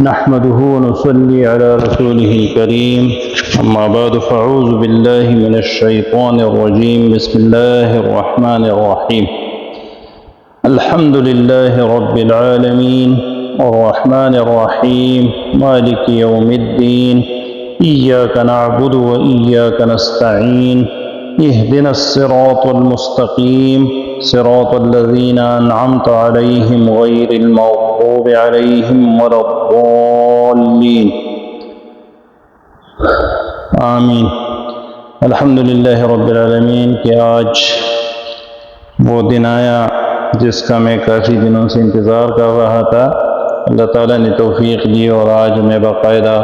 نحمده ونصلي على رسوله الكريم أما بعد فأعوذ بالله من الشيطان الرجيم بسم الله الرحمن الرحيم الحمد لله رب العالمين الرحمن الرحيم مالك يوم الدين إياك نعبد وإياك نستعين اهدنا الصراط المستقيم صراط الذين أنعمت عليهم غير المغضوب عليهم ولا الضالين آمین۔ الحمدللہ رب العالمین کہ آج وہ دن آیا جس کا میں کافی دنوں سے انتظار کر رہا تھا۔ اللہ تعالیٰ نے توفیق دی اور آج میں باقاعدہ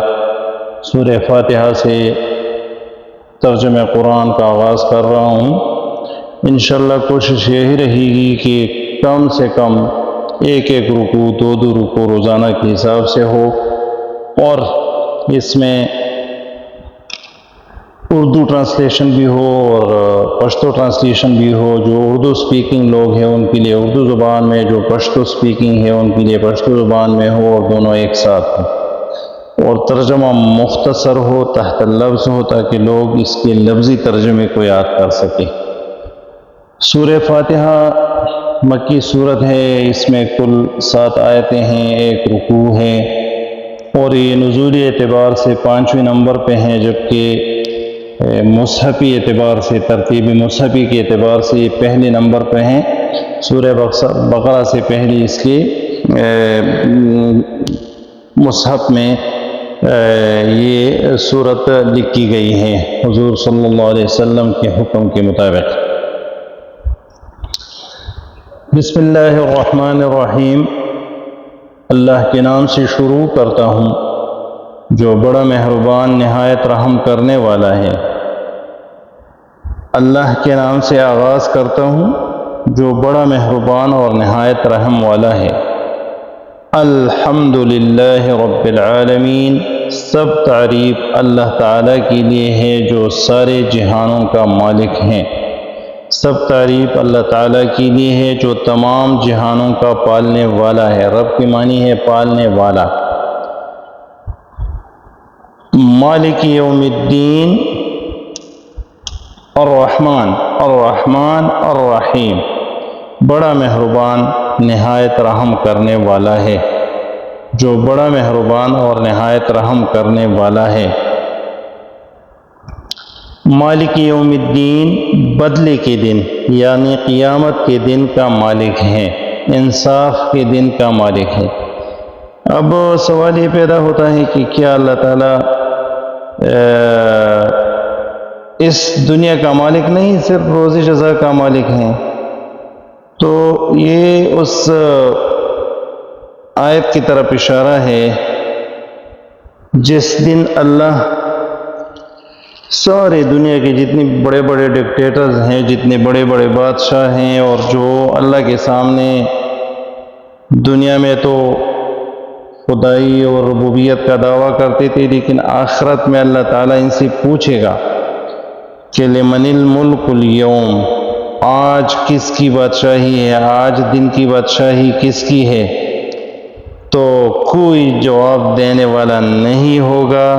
سورہ فاتحہ سے ترجمہ قرآن کا آغاز کر رہا ہوں۔ انشاءاللہ کوشش یہی رہے گی کہ کم سے کم ایک رکوع دو رکوع روزانہ کے حساب سے ہو، اور اس میں اردو ٹرانسلیشن بھی ہو اور پشتو ٹرانسلیشن بھی ہو۔ جو اردو سپیکنگ لوگ ہیں ان کے لیے اردو زبان میں، جو پشتو سپیکنگ ہے ان کے لیے پشتو زبان میں ہو، اور دونوں ایک ساتھ ہو، اور ترجمہ مختصر ہو، تحت لفظ ہو، تاکہ لوگ اس کے لفظی ترجمے کو یاد کر سکیں۔ سورہ فاتحہ مکی صورت ہے، اس میں کل 7 آیتیں ہیں، 1 رکوع ہے، اور یہ نزولی اعتبار سے 5ویں نمبر پہ ہیں، جبکہ مصحفی اعتبار سے، ترتیب مصحفی کے اعتبار سے یہ پہلے نمبر پہ ہیں۔ سورہ بقرہ سے پہلی اس کی مصحف میں یہ صورت لکھی گئی ہے حضور صلی اللہ علیہ وسلم کے حکم کے مطابق۔ بسم اللہ الرحمن الرحیم، اللہ کے نام سے شروع کرتا ہوں جو بڑا مہربان نہایت رحم کرنے والا ہے۔ اللہ کے نام سے آغاز کرتا ہوں جو بڑا مہربان اور نہایت رحم والا ہے۔ الحمدللہ رب العالمین، سب تعریف اللہ تعالیٰ کے لیے ہے جو سارے جہانوں کا مالک ہیں۔ سب تعریف اللہ تعالیٰ کے لیے ہے جو تمام جہانوں کا پالنے والا ہے۔ رب کی معنی ہے پالنے والا۔ مالک یوم الدین، الرحمن الرحیم، بڑا مہربان نہایت رحم کرنے والا ہے، جو بڑا مہربان اور نہایت رحم کرنے والا ہے۔ مالک یوم الدین، بدلے کے دن یعنی قیامت کے دن کا مالک ہے، انصاف کے دن کا مالک ہے۔ اب سوال یہ پیدا ہوتا ہے کہ کیا اللہ تعالیٰ اس دنیا کا مالک نہیں، صرف روزی جزا کا مالک ہیں؟ تو یہ اس آیت کی طرف اشارہ ہے جس دن اللہ سارے دنیا کے جتنے بڑے بڑے ڈکٹیٹرز ہیں، جتنے بڑے بڑے بادشاہ ہیں، اور جو اللہ کے سامنے دنیا میں تو خدائی اور ربوبیت کا دعویٰ کرتے تھے، لیکن آخرت میں اللہ تعالیٰ ان سے پوچھے گا کہ لمن الملک اليوم، آج کس کی بادشاہی ہے، آج دن کی بادشاہی کس کی ہے؟ تو کوئی جواب دینے والا نہیں ہوگا۔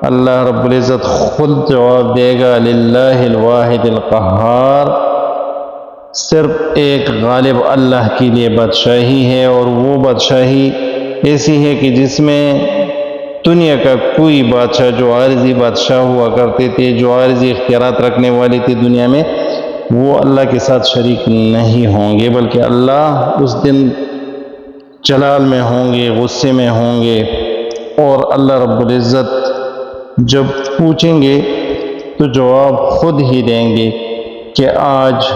اللہ رب العزت خود جواب دے گا، للہ الواحد القہار، صرف ایک غالب اللہ کے لیے بادشاہی ہے، اور وہ بادشاہی ایسی ہے کہ جس میں دنیا کا کوئی بادشاہ، جو عارضی بادشاہ ہوا کرتے تھے، جو عارضی اختیارات رکھنے والے تھے دنیا میں، وہ اللہ کے ساتھ شریک نہیں ہوں گے، بلکہ اللہ اس دن جلال میں ہوں گے، غصے میں ہوں گے، اور اللہ رب العزت جب پوچھیں گے تو جواب خود ہی دیں گے کہ آج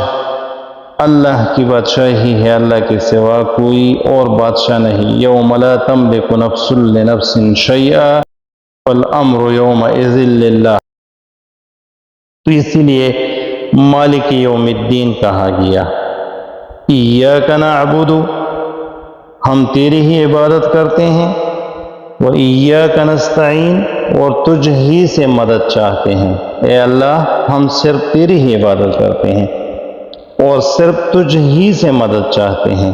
اللہ کی بادشاہی ہے، اللہ کے سوا کوئی اور بادشاہ نہیں۔ یوم لا تملک نفس لنفس شیئا والامر یومئذ للہ۔ تو اسی لیے مالک یوم الدین کہا گیا۔ ایاک نعبد، ہم تیری ہی عبادت کرتے ہیں، وَإِيَّاكَ نَسْتَعِينُ، اور تجھ ہی سے مدد چاہتے ہیں۔ اے اللہ، ہم صرف تیری ہی عبادت کرتے ہیں اور صرف تجھ ہی سے مدد چاہتے ہیں۔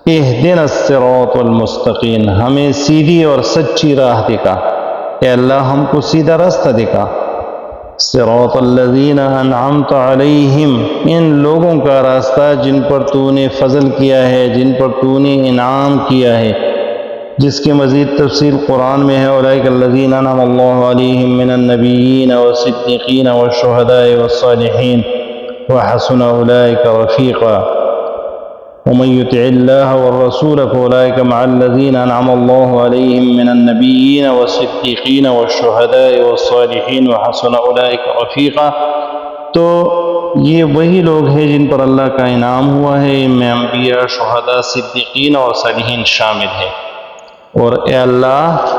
اہدنا الصراط المستقیم، ہمیں سیدھی اور سچی راہ دکھا، اے اللہ ہم کو سیدھا راستہ دکھا۔ صراط الذین انعمت علیہم، ان لوگوں کا راستہ جن پر تو نے فضل کیا ہے، جن پر تو نے انعام کیا ہے، جس کی مزید تفصیل قرآن میں ہے۔ اولئک الذین انعم اللہ علیہم من النبیین والصدیقین والشہداء والصالحین وحسن اولئک رفیقا ومن يطع الله والرسول فأولئك مع الذين أنعم الله عليهم من النبيين والصديقين والشهداء والصالحين وحسن أولئك رفيقا۔ تو یہ وہی لوگ ہیں جن پر اللہ کا انعام ہوا ہے، ان میں انبیاء، شہداء، صدیقین اور صالحین شامل ہیں۔ اور اے اللہ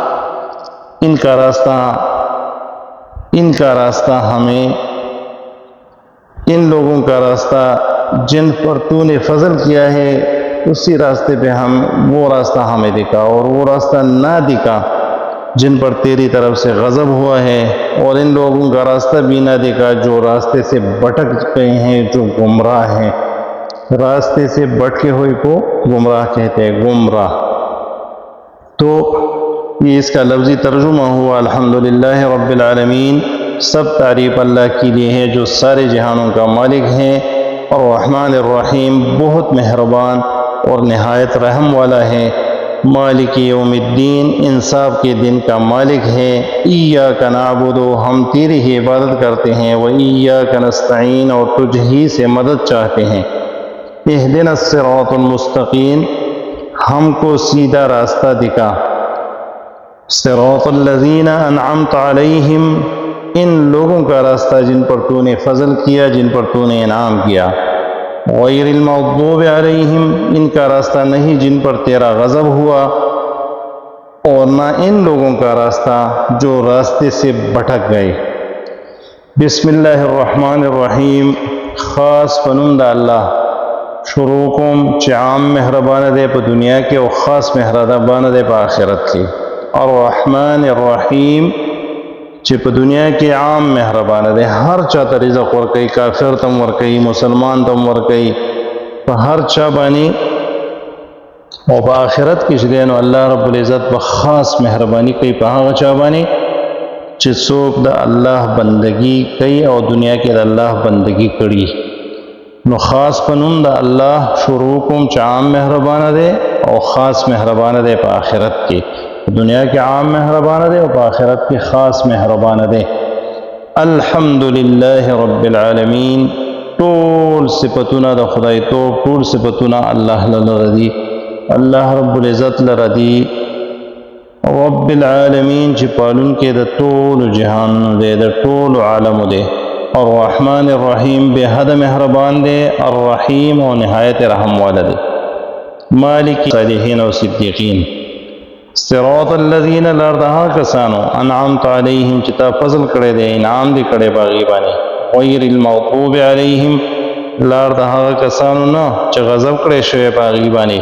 ان کا راستہ ہمیں، ان لوگوں کا راستہ جن پر تو نے فضل کیا ہے اسی راستے پہ وہ راستہ ہمیں دکھا، اور وہ راستہ نہ دکھا جن پر تیری طرف سے غضب ہوا ہے، اور ان لوگوں کا راستہ بھی نہ دکھا جو راستے سے بھٹک گئے ہیں، جو گمراہ ہیں۔ راستے سے بھٹکے ہوئے کو گمراہ کہتے ہیں، گمراہ۔ تو یہ اس کا لفظی ترجمہ ہوا الحمدللہ رب العالمین، سب تعریف اللہ کے لیے ہے جو سارے جہانوں کا مالک ہے، اور الرحمن الرحیم، بہت مہربان اور نہایت رحم والا ہے۔ مالک یوم الدین، انصاف کے دن کا مالک ہے۔ ایاک نعبد، ہم تیری ہی عبادت کرتے ہیں، و ایاک نستعین، اور تجھ ہی سے مدد چاہتے ہیں۔ اہدنا الصراط المستقیم، ہم کو سیدھا راستہ دکھا۔ صراط الذین انعمت علیہم، ان لوگوں کا راستہ جن پر تو نے فضل کیا، جن پر تو نے انعام کیا۔ غیر المغضوب علیہم، ان کا راستہ نہیں جن پر تیرا غضب ہوا، اور نہ ان لوگوں کا راستہ جو راستے سے بھٹک گئے۔ بسم اللہ الرحمن الرحیم، خاص پنند اللہ شروع کوم چه عام مهربان دے پا دنیا کے اور خاص مهربان دے پا آخرت کی۔ الرحمن الرحیم چه پا دنیا کے عام مهربان دے، ہر چاہتا رزق ورکی، کافر تم ورکی، مسلمان تم ورکی، پا ہر چاہ بانی، اور پا آخرت کی شدینو اللہ رب العزت پا خاص مهربانی کئی پا ہاں چاہ بانی چه سوک دا اللہ بندگی کئی اور دنیا کے دا اللہ بندگی کری۔ نو خاص پنون دا اللہ شروع کم چا عام مہربان دے اور خاص مہربان دے پا آخرت کی، دنیا کے عام مہربان دے اور پا آخرت کی خاص مہربان دے۔ الحمدللہ رب العالمین، طول صفتنا دا خدای تو، طول صفتنا اللہ لردی، اللہ رب العزت لردی، رب العالمین چی پالن کے دا طول جہان دے، دا طول عالم دے۔ الرحمن الرحیم، بے حد مہربان دے، الرحیم و نہایت رحم والا دے، مالک صالحین و صدیقین۔ صراط الذین، لردہا کسانو، انعامت علیہم چتا فضل کرے دے، انعام دی کرے باغیبانی، غیر المغضوب علیہم، لردہا کسانو نا چا غضب کرے شوے باغیبانی،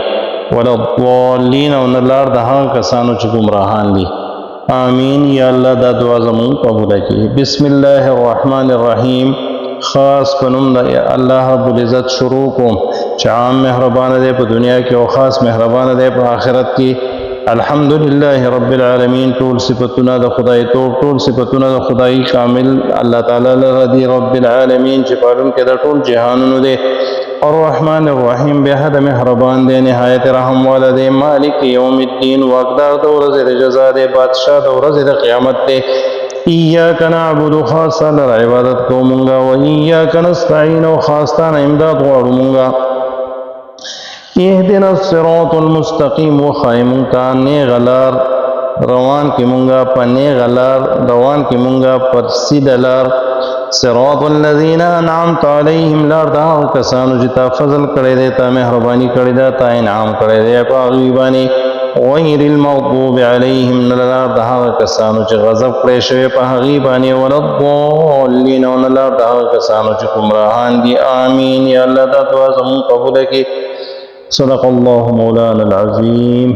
ولا الضالین، و لردہا کسانو چا گمراہان دی۔ آمین، یا اللہ دا دعا زمون قبول کی۔ بسم اللہ الرحمن الرحیم، خاص پنم دا اللہ رب العزت شروع کو عام مہربان دے پا دنیا کی اور خاص مہربان دے پا آخرت کی۔ الحمدللہ رب العالمین، طول صفتنا دا خدای تو، طول صفتنا دا خدای کامل اللہ تعالی لردی، رب العالمین چپالن کے دا طول جہانن دے، الرحمن الرحیم، بے حد مہربان دے، نہایت رحم والا دے، مالک یوم الدین، واقدار دا ورز جزا دے، بادشاہ دا ورز قیامت دے۔ ایاک نعبد، خاصا لر عبادت کو منگا، و ایاک نستعین، و خاصتان امداد غوار منگا۔ اہدنا الصراط المستقیم، و خائمونتا نیغ لار روان کی منگا، پا نیغ لار روان کی منگا، پر سید لار۔ صراط الذین انعامت علیہم، لار دا کسانو جتا فضل کرے دیتا، مہربانی کرے دیتا، انعام کرے دے پا غیبانی، غیر المغضوب علیہم، لار دا کسانو چی غضب کرے شوے پا غیبانی، ولا الضالین، لار دا کسانو چی گمراہان دی۔ آمین، یا اللہ دا دعا زمون قبول کی۔ صدق اللہ مولانا العظیم۔